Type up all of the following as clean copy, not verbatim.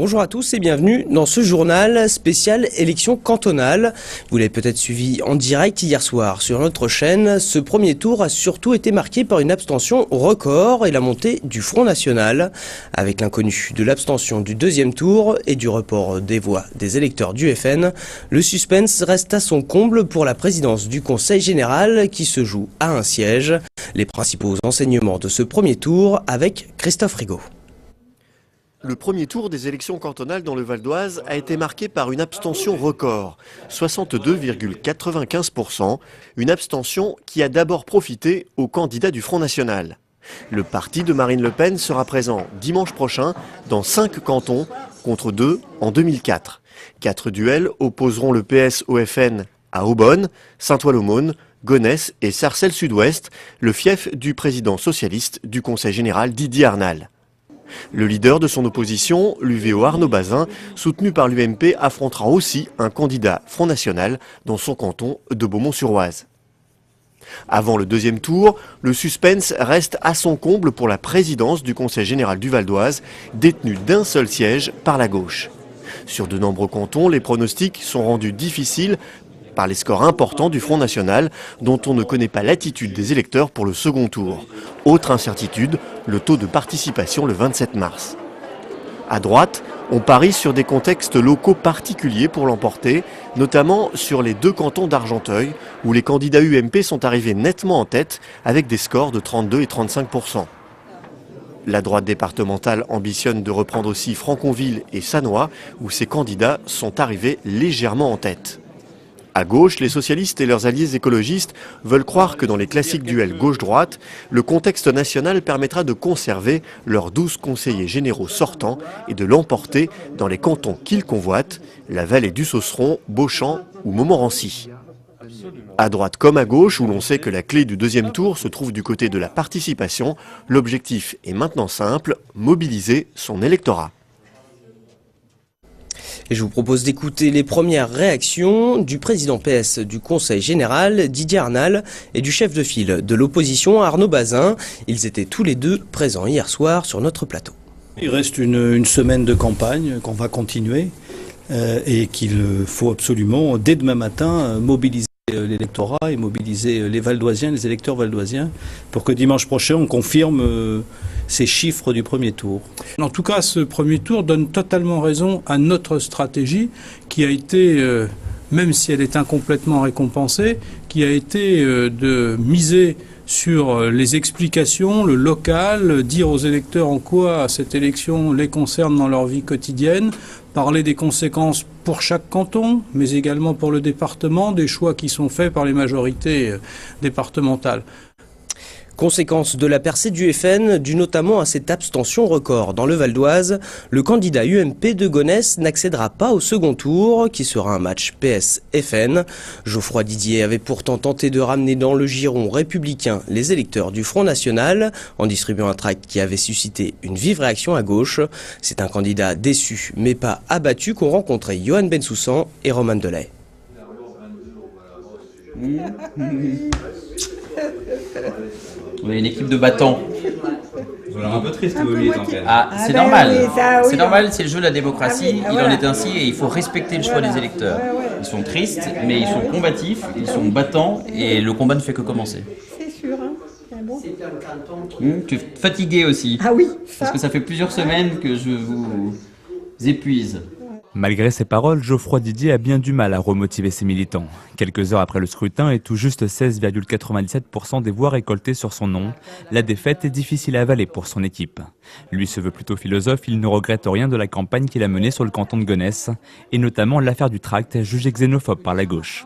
Bonjour à tous et bienvenue dans ce journal spécial élection cantonale. Vous l'avez peut-être suivi en direct hier soir sur notre chaîne. Ce premier tour a surtout été marqué par une abstention record et la montée du Front National. Avec l'inconnu de l'abstention du deuxième tour et du report des voix des électeurs du FN, le suspense reste à son comble pour la présidence du Conseil général qui se joue à un siège. Les principaux enseignements de ce premier tour avec Christophe Rigaud. Le premier tour des élections cantonales dans le Val d'Oise a été marqué par une abstention record, 62,95%, une abstention qui a d'abord profité aux candidats du Front National. Le parti de Marine Le Pen sera présent dimanche prochain dans 5 cantons contre 2 en 2004. 4 duels opposeront le PS au FN à Aubonne, Saint-Ouen-l'Aumône, Gonesse et Sarcelles-Sud-Ouest, le fief du président socialiste du Conseil général Didier Arnal. Le leader de son opposition, l'UVO Arnaud Bazin, soutenu par l'UMP, affrontera aussi un candidat Front National dans son canton de Beaumont-sur-Oise. Avant le deuxième tour, le suspense reste à son comble pour la présidence du Conseil général du Val d'Oise, détenue d'un seul siège par la gauche. Sur de nombreux cantons, les pronostics sont rendus difficiles par les scores importants du Front National, dont on ne connaît pas l'attitude des électeurs pour le second tour. Autre incertitude, le taux de participation le 27 mars. À droite, on parie sur des contextes locaux particuliers pour l'emporter, notamment sur les 2 cantons d'Argenteuil, où les candidats UMP sont arrivés nettement en tête, avec des scores de 32 et 35%. La droite départementale ambitionne de reprendre aussi Franconville et Sannois, où ces candidats sont arrivés légèrement en tête. À gauche, les socialistes et leurs alliés écologistes veulent croire que dans les classiques duels gauche-droite, le contexte national permettra de conserver leurs 12 conseillers généraux sortants et de l'emporter dans les cantons qu'ils convoitent, la vallée du Sauceron, Beauchamp ou Montmorency. À droite comme à gauche, où l'on sait que la clé du deuxième tour se trouve du côté de la participation, l'objectif est maintenant simple, mobiliser son électorat. Et je vous propose d'écouter les premières réactions du président PS du Conseil général, Didier Arnal, et du chef de file de l'opposition, Arnaud Bazin. Ils étaient tous les deux présents hier soir sur notre plateau. Il reste une semaine de campagne qu'on va continuer et qu'il faut absolument, dès demain matin, mobiliser l'électorat et mobiliser les Valdoisiens, les électeurs valdoisiens, pour que dimanche prochain, on confirme ces chiffres du premier tour. En tout cas, ce premier tour donne totalement raison à notre stratégie qui a été, même si elle est incomplètement récompensée, qui a été de miser sur les explications, le local, dire aux électeurs en quoi cette élection les concerne dans leur vie quotidienne, parler des conséquences pour chaque canton, mais également pour le département, des choix qui sont faits par les majorités départementales. Conséquence de la percée du FN, due notamment à cette abstention record dans le Val d'Oise, le candidat UMP de Gonesse n'accédera pas au second tour, qui sera un match PS-FN. Geoffroy Didier avait pourtant tenté de ramener dans le giron républicain les électeurs du Front National, en distribuant un tract qui avait suscité une vive réaction à gauche. C'est un candidat déçu, mais pas abattu, qu'ont rencontré Johan Bensoussan et Roman Delay. On est une équipe de battants. Vous avez l'air un peu triste, vous voyez, en fait. Ah, c'est normal. C'est normal, c'est le jeu de la démocratie. Il en est ainsi et il faut respecter le choix des électeurs. Ils sont tristes, mais ils sont combatifs, ils sont battants et le combat ne fait que commencer. C'est sûr, hein. Bon. Tu es fatigué aussi. Ah oui. Parce que ça fait plusieurs semaines que je vous épuise. Malgré ces paroles, Geoffroy Didier a bien du mal à remotiver ses militants. Quelques heures après le scrutin et tout juste 16,97% des voix récoltées sur son nom, la défaite est difficile à avaler pour son équipe. Lui se veut plutôt philosophe, il ne regrette rien de la campagne qu'il a menée sur le canton de Gonesse, et notamment l'affaire du tract jugé xénophobe par la gauche.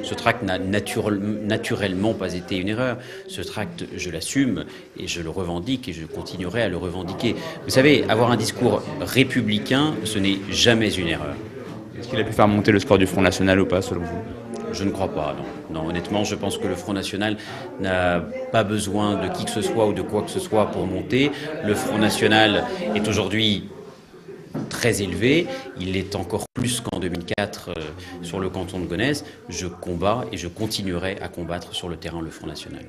Ce tract n'a naturellement pas été une erreur. Ce tract, je l'assume et je le revendique et je continuerai à le revendiquer. Vous savez, avoir un discours républicain, ce n'est jamais une erreur. Est-ce qu'il a pu faire monter le score du Front National ou pas, selon vous ? Je ne crois pas, non. Non, honnêtement, je pense que le Front National n'a pas besoin de qui que ce soit ou de quoi que ce soit pour monter. Le Front National est aujourd'hui très élevé, il est encore plus qu'en 2004 sur le canton de Gonesse. Je combats et je continuerai à combattre sur le terrain le Front National.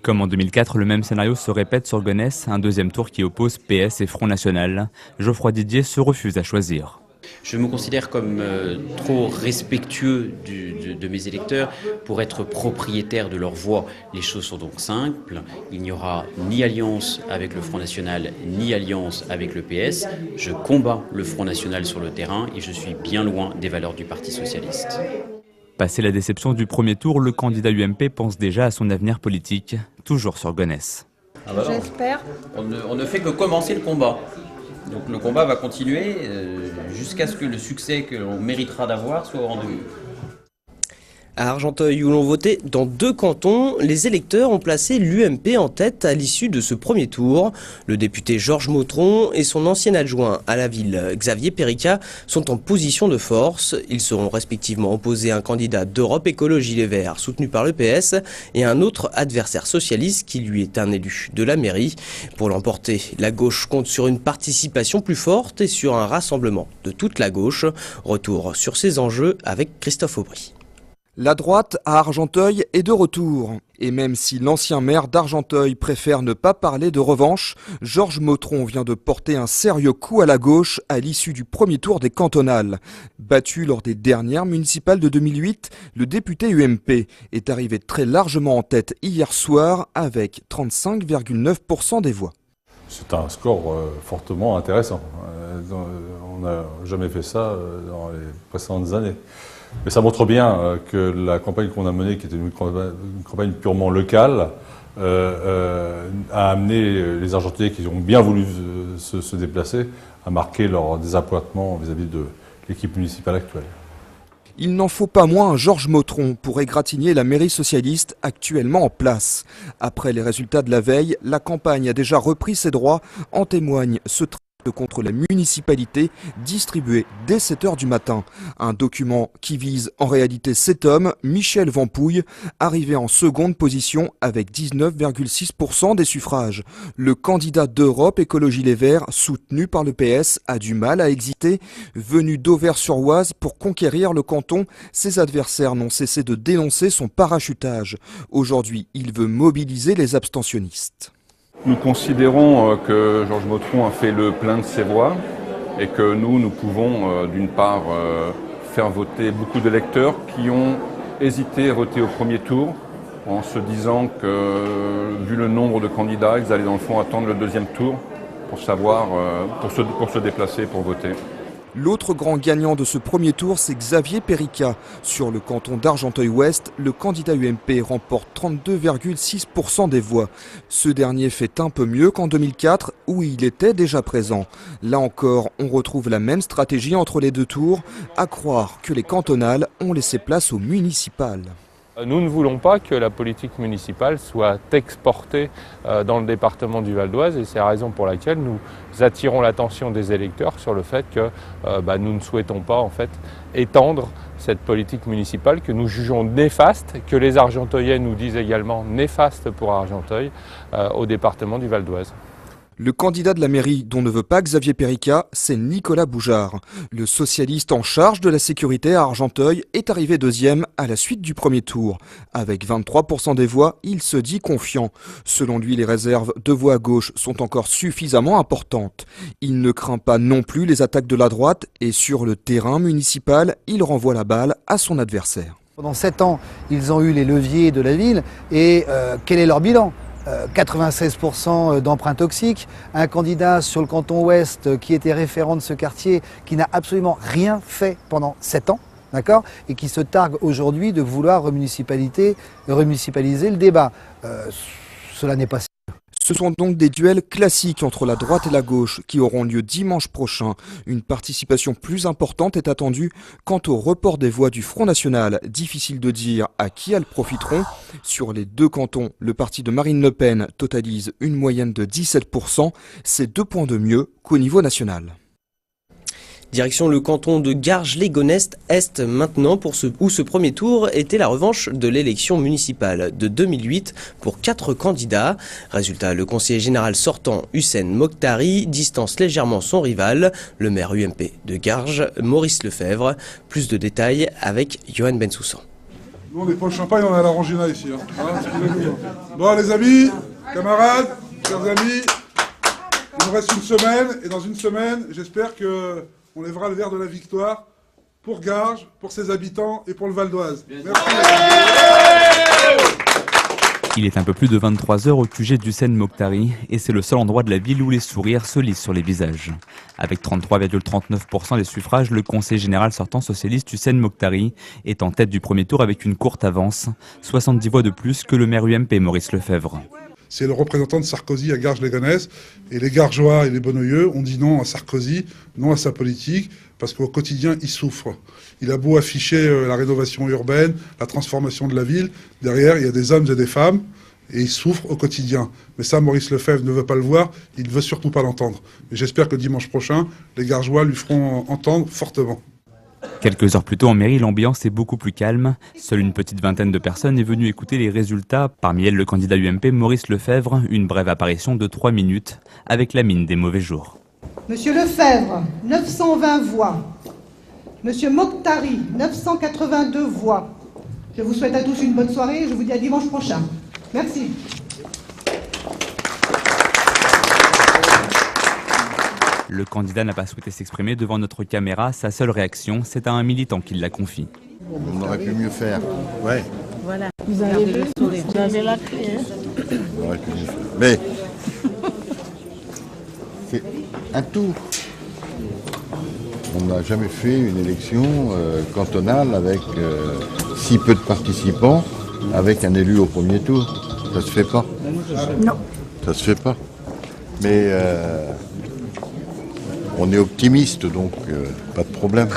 Comme en 2004, le même scénario se répète sur Gonesse, un deuxième tour qui oppose PS et Front National. Geoffroy Didier se refuse à choisir. Je me considère comme trop respectueux de mes électeurs pour être propriétaire de leur voix. Les choses sont donc simples. Il n'y aura ni alliance avec le Front National, ni alliance avec le PS. Je combats le Front National sur le terrain et je suis bien loin des valeurs du Parti socialiste. Passé la déception du premier tour, le candidat UMP pense déjà à son avenir politique, toujours sur Gonesse. J'espère. On ne fait que commencer le combat. Donc le combat va continuer jusqu'à ce que le succès que l'on méritera d'avoir soit au rendez-vous. À Argenteuil, où l'on votait dans 2 cantons, les électeurs ont placé l'UMP en tête à l'issue de ce premier tour. Le député Georges Mautron et son ancien adjoint à la ville, Xavier Perica, sont en position de force. Ils seront respectivement opposés à un candidat d'Europe Écologie Les Verts, soutenu par le PS, et un autre adversaire socialiste qui lui est un élu de la mairie. Pour l'emporter, la gauche compte sur une participation plus forte et sur un rassemblement de toute la gauche. Retour sur ces enjeux avec Christophe Aubry. La droite à Argenteuil est de retour. Et même si l'ancien maire d'Argenteuil préfère ne pas parler de revanche, Georges Mautron vient de porter un sérieux coup à la gauche à l'issue du premier tour des cantonales. Battu lors des dernières municipales de 2008, le député UMP est arrivé très largement en tête hier soir avec 35,9% des voix. C'est un score fortement intéressant. On n'a jamais fait ça dans les précédentes années. Mais ça montre bien que la campagne qu'on a menée, qui était une campagne purement locale, a amené les Argenteuilais qui ont bien voulu se déplacer à marquer leur désappointement vis-à-vis de l'équipe municipale actuelle. Il n'en faut pas moins un Georges Mautron pour égratigner la mairie socialiste actuellement en place. Après les résultats de la veille, la campagne a déjà repris ses droits, en témoigne ce tract contre la municipalité distribué dès 7h du matin. Un document qui vise en réalité cet homme, Michel Vampouille, arrivé en seconde position avec 19,6% des suffrages. Le candidat d'Europe Écologie Les Verts, soutenu par le PS, a du mal à exister. Venu d'Auvers-sur-Oise pour conquérir le canton, ses adversaires n'ont cessé de dénoncer son parachutage. Aujourd'hui, il veut mobiliser les abstentionnistes. Nous considérons que Georges Mautron a fait le plein de ses voix et que nous pouvons d'une part faire voter beaucoup d'électeurs qui ont hésité à voter au premier tour en se disant que, vu le nombre de candidats, ils allaient dans le fond attendre le deuxième tour pour savoir, pour se déplacer, pour voter. L'autre grand gagnant de ce premier tour, c'est Xavier Perica. Sur le canton d'Argenteuil-Ouest, le candidat UMP remporte 32,6% des voix. Ce dernier fait un peu mieux qu'en 2004, où il était déjà présent. Là encore, on retrouve la même stratégie entre les 2 tours, à croire que les cantonales ont laissé place aux municipales. Nous ne voulons pas que la politique municipale soit exportée dans le département du Val d'Oise et c'est la raison pour laquelle nous attirons l'attention des électeurs sur le fait que nous ne souhaitons pas en fait étendre cette politique municipale que nous jugeons néfaste, que les Argenteuillais nous disent également néfaste pour Argenteuil au département du Val d'Oise. Le candidat de la mairie dont ne veut pas Xavier Perica, c'est Nicolas Boujard. Le socialiste en charge de la sécurité à Argenteuil est arrivé deuxième à la suite du premier tour. Avec 23% des voix, il se dit confiant. Selon lui, les réserves de voix à gauche sont encore suffisamment importantes. Il ne craint pas non plus les attaques de la droite et sur le terrain municipal, il renvoie la balle à son adversaire. Pendant 7 ans, ils ont eu les leviers de la ville et quel est leur bilan ? 96% d'emprunts toxiques, un candidat sur le canton ouest qui était référent de ce quartier qui n'a absolument rien fait pendant 7 ans, d'accord, et qui se targue aujourd'hui de vouloir remunicipaliser le débat. Cela n'est pas si. Ce sont donc des duels classiques entre la droite et la gauche qui auront lieu dimanche prochain. Une participation plus importante est attendue. Quant au report des voix du Front National, difficile de dire à qui elles profiteront. Sur les 2 cantons, le parti de Marine Le Pen totalise une moyenne de 17%. C'est 2 points de mieux qu'au niveau national. Direction le canton de Garges-les-Gonesse-Est maintenant où ce premier tour était la revanche de l'élection municipale de 2008 pour 4 candidats. Résultat, le conseiller général sortant Hussein Mokhtari distance légèrement son rival, le maire UMP de Garges, Maurice Lefebvre. Plus de détails avec Johan Bensoussan. Nous, on n'est pas au champagne, on est à l'Arangina ici. Bon, les amis, camarades, chers amis, il nous reste une semaine, et dans une semaine, j'espère qu'on lèvera le verre de la victoire pour Garges, pour ses habitants et pour le Val d'Oise. Merci. Il est un peu plus de 23 heures au QG d'Hussein Mokhtari et c'est le seul endroit de la ville où les sourires se lisent sur les visages. Avec 33,39% des suffrages, le conseiller général sortant socialiste Hussein Mokhtari est en tête du premier tour avec une courte avance, 70 voix de plus que le maire UMP Maurice Lefebvre. C'est le représentant de Sarkozy à Garges-les-Gonesse et les Gargeois et les Bonneuilleux ont dit non à Sarkozy, non à sa politique, parce qu'au quotidien, il souffre. Il a beau afficher la rénovation urbaine, la transformation de la ville, derrière, il y a des hommes et des femmes, et il souffre au quotidien. Mais ça, Maurice Lefebvre ne veut pas le voir, il ne veut surtout pas l'entendre. Et j'espère que dimanche prochain, les Gargeois lui feront entendre fortement. Quelques heures plus tôt en mairie, l'ambiance est beaucoup plus calme. Seule une petite vingtaine de personnes est venue écouter les résultats. Parmi elles, le candidat UMP Maurice Lefebvre, une brève apparition de 3 minutes, avec la mine des mauvais jours. Monsieur Lefebvre, 920 voix. Monsieur Mokhtari, 982 voix. Je vous souhaite à tous une bonne soirée et je vous dis à dimanche prochain. Merci. Le candidat n'a pas souhaité s'exprimer devant notre caméra. Sa seule réaction, c'est à un militant qui la confie. On aurait pu mieux faire. Ouais. Voilà. Vous avez vu, vous avez la clé. Hein. On aurait pu mieux faire. Mais c'est un tour. On n'a jamais fait une élection cantonale avec si peu de participants, avec un élu au premier tour. Ça se fait pas. Non. Ça se fait pas. Mais on est optimiste, donc pas de problème.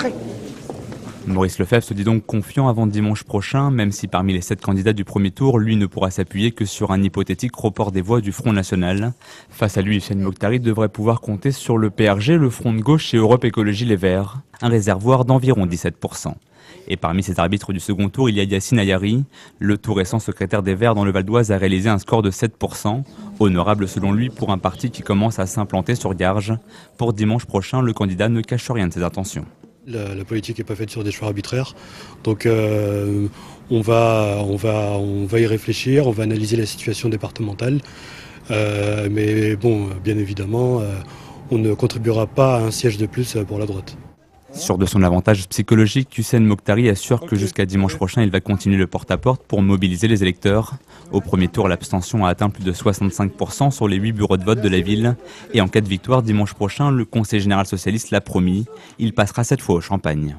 Maurice Lefebvre se dit donc confiant avant dimanche prochain, même si parmi les 7 candidats du premier tour, lui ne pourra s'appuyer que sur un hypothétique report des voix du Front National. Face à lui, Hussein Mokhtari devrait pouvoir compter sur le PRG, le Front de Gauche et Europe Écologie Les Verts, un réservoir d'environ 17%. Et parmi ces arbitres du second tour, il y a Yacine Ayari. Le tout récent secrétaire des Verts dans le Val d'Oise a réalisé un score de 7%, honorable selon lui pour un parti qui commence à s'implanter sur Garges. Pour dimanche prochain, le candidat ne cache rien de ses intentions. La politique n'est pas faite sur des choix arbitraires, donc on va y réfléchir, on va analyser la situation départementale, mais bon, bien évidemment, on ne contribuera pas à un siège de plus pour la droite. Sûr de son avantage psychologique, Hussein Mokhtari assure que jusqu'à dimanche prochain, il va continuer le porte-à-porte pour mobiliser les électeurs. Au premier tour, l'abstention a atteint plus de 65% sur les 8 bureaux de vote de la ville. Et en cas de victoire, dimanche prochain, le conseiller général socialiste l'a promis, il passera cette fois au Champagne.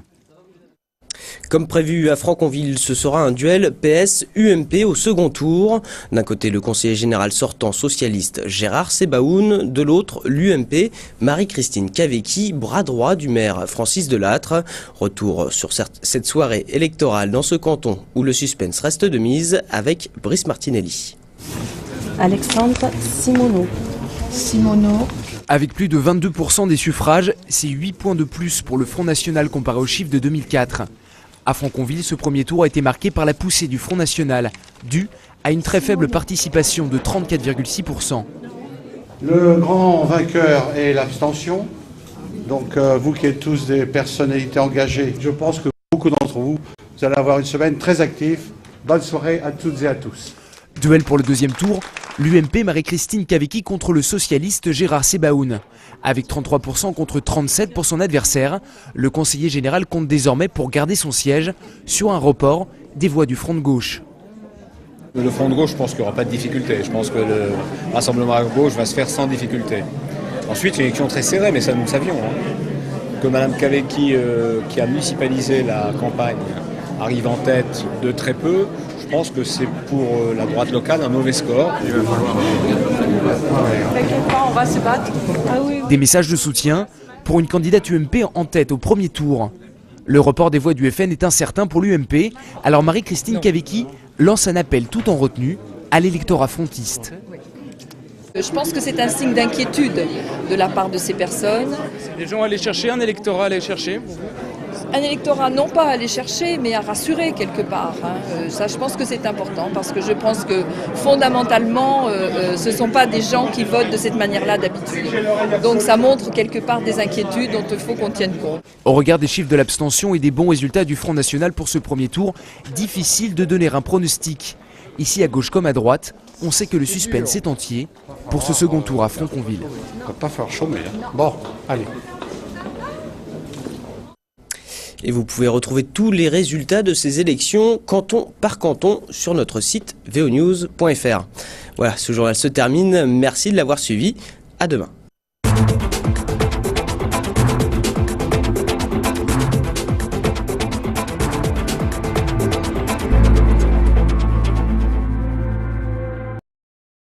Comme prévu à Franconville, ce sera un duel PS-UMP au second tour. D'un côté, le conseiller général sortant socialiste Gérard Sebaoun, de l'autre, l'UMP, Marie-Christine Cavecchi, bras droit du maire Francis Delattre. Retour sur cette soirée électorale dans ce canton où le suspense reste de mise avec Brice Martinelli. Alexandre Simoneau. Avec plus de 22% des suffrages, c'est 8 points de plus pour le Front National comparé aux chiffres de 2004. À Franconville, ce premier tour a été marqué par la poussée du Front National, due à une très faible participation de 34,6%. Le grand vainqueur est l'abstention. Donc vous qui êtes tous des personnalités engagées, je pense que beaucoup d'entre vous, vous allez avoir une semaine très active. Bonne soirée à toutes et à tous. Duel pour le deuxième tour, l'UMP Marie-Christine Cavecchi contre le socialiste Gérard Sebaoun. Avec 33% contre 37% pour son adversaire, le conseiller général compte désormais pour garder son siège sur un report des voix du Front de gauche. Le Front de gauche, je pense qu'il n'y aura pas de difficulté. Je pense que le rassemblement à gauche va se faire sans difficulté. Ensuite, c'est une élection très serrée, mais ça nous le savions. Que Mme Cavecchi, qui a municipalisé la campagne, arrive en tête de très peu. Je pense que c'est pour la droite locale un mauvais score. On va se battre. Des messages de soutien pour une candidate UMP en tête au premier tour. Le report des voix du FN est incertain pour l'UMP, alors Marie-Christine Cavecchi lance un appel tout en retenue à l'électorat frontiste. Je pense que c'est un signe d'inquiétude de la part de ces personnes. Les gens allaient chercher, un électorat allait chercher. un électorat non pas à aller chercher, mais à rassurer quelque part. Ça, je pense que c'est important, parce que je pense que fondamentalement, ce ne sont pas des gens qui votent de cette manière-là d'habitude. Donc ça montre quelque part des inquiétudes dont il faut qu'on tienne compte. Au regard des chiffres de l'abstention et des bons résultats du Front National pour ce premier tour, difficile de donner un pronostic. Ici, à gauche comme à droite, on sait que le suspense est entier pour ce second tour à Franconville. On ne va pas faire chômer. Bon, allez. Et vous pouvez retrouver tous les résultats de ces élections canton par canton sur notre site vonews.fr. Voilà, ce journal se termine. Merci de l'avoir suivi. À demain.